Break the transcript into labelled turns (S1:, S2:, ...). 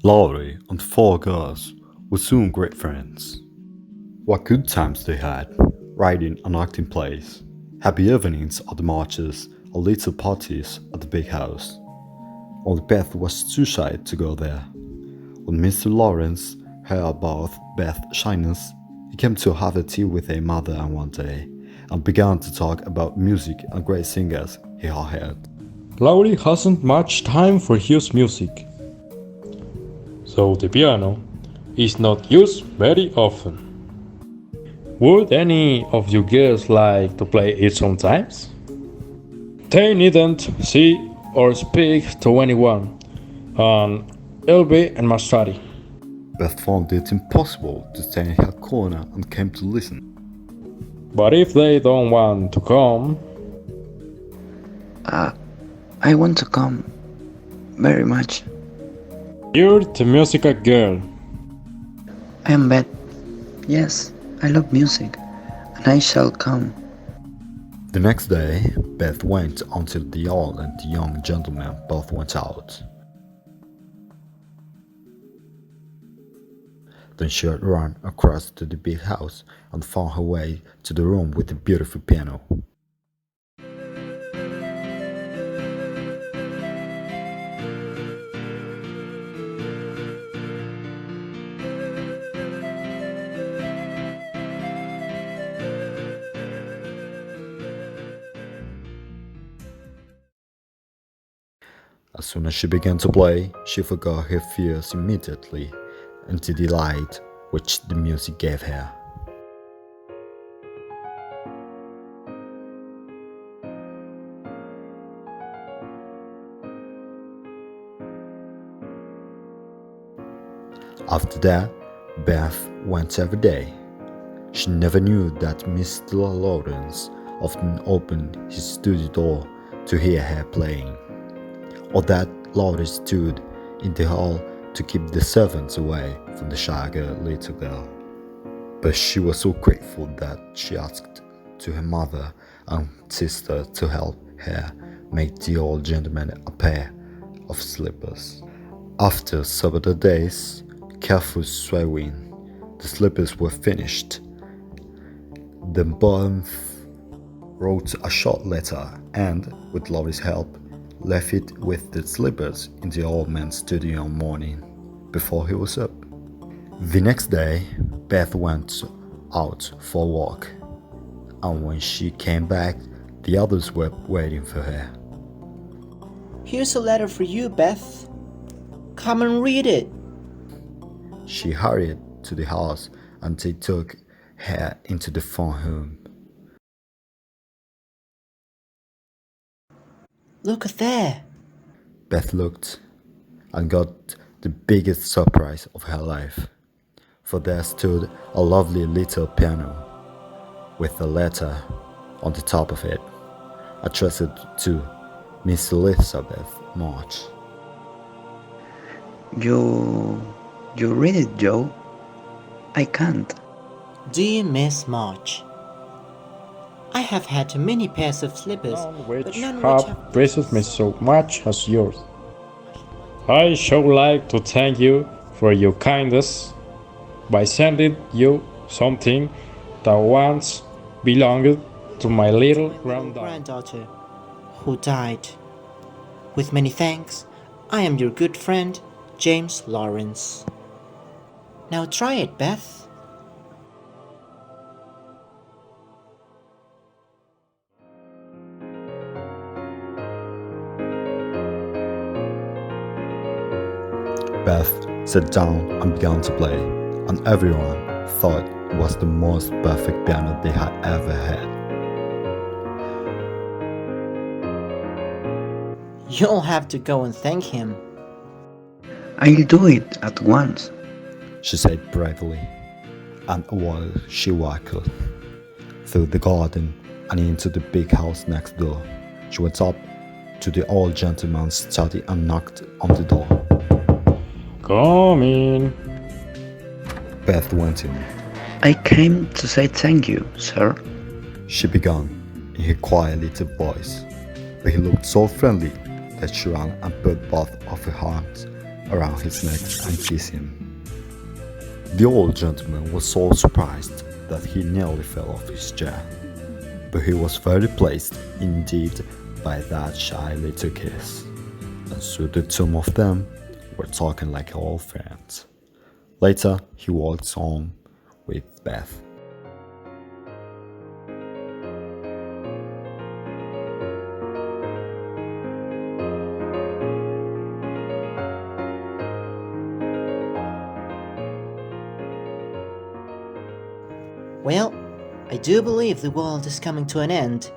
S1: Laurie and the four girls were soon great friends. What good times they had, writing and acting plays, happy evenings at the marches, or little parties at the big house. Only Beth was too shy to go there. When Mr. Lawrence heard about Beth's shyness, he came to have a tea with their mother one day and began to talk about music and great singers he had heard.
S2: Laurie hasn't much time for his music, so the piano is not used very often. Would any of you girls like to play it sometimes? They needn't see or speak to anyone, and Elby and Mastrati.
S1: Beth found it impossible to stay in her corner and came to listen.
S2: But if they don't want to come,
S3: I want to come very much.
S2: you're the musical girl.
S3: I am Beth. Yes, I love music, and I shall come.
S1: The next day, Beth went until the old and the young gentleman both went out. Then she ran across to the big house and found her way to the room with the beautiful piano. As soon as she began to play, she forgot her fears immediately and the delight which the music gave her. After that, Beth went every day. She never knew that Mr. Lawrence often opened his studio door to hear her playing, or that Laurie stood in the hall to keep the servants away from the shy little girl. But she was so grateful that she asked to her mother and sister to help her make the old gentleman a pair of slippers. After several days, careful sewing, the slippers were finished. Then Beth wrote a short letter and, with Laurie's help, left it with the slippers in the old man's studio one morning before he was up. The next day, Beth went out for a walk, and when she came back, the others were waiting for her.
S4: Here's a letter for you, Beth. Come and read it.
S1: She hurried to the house and they took her into the front room.
S4: Look there.
S1: Beth looked and got the biggest surprise of her life, for there stood a lovely little piano with a letter on the top of it, addressed to Miss Elizabeth March.
S3: You read it, Joe? I can't.
S4: Dear Miss March, I have had many pairs of slippers,
S2: None
S4: but
S2: which
S4: none which
S2: have
S4: have
S2: pleased me so much as yours. I should like to thank you for your kindness by sending you something that once belonged to my little
S4: granddaughter who died. With many thanks, I am your good friend, James Lawrence. Now try it, Beth.
S1: Beth sat down and began to play, and everyone thought it was the most perfect piano they had ever had.
S4: You'll have to go and thank him.
S3: I'll do it at once.
S1: She said bravely, and while she walked through the garden and into the big house next door, she went up to the old gentleman's study and knocked on the door.
S2: Come in.
S1: Beth went in.
S3: I came to say thank you, sir.
S1: She began in her quiet little voice, but he looked so friendly that she ran and put both of her hands around his neck and kiss him. The old gentleman was so surprised that he nearly fell off his chair, but he was very pleased indeed by that shy little kiss, and so the two of them were talking like old friends. Later, he walked home with Beth.
S4: Well, I do believe the world is coming to an end.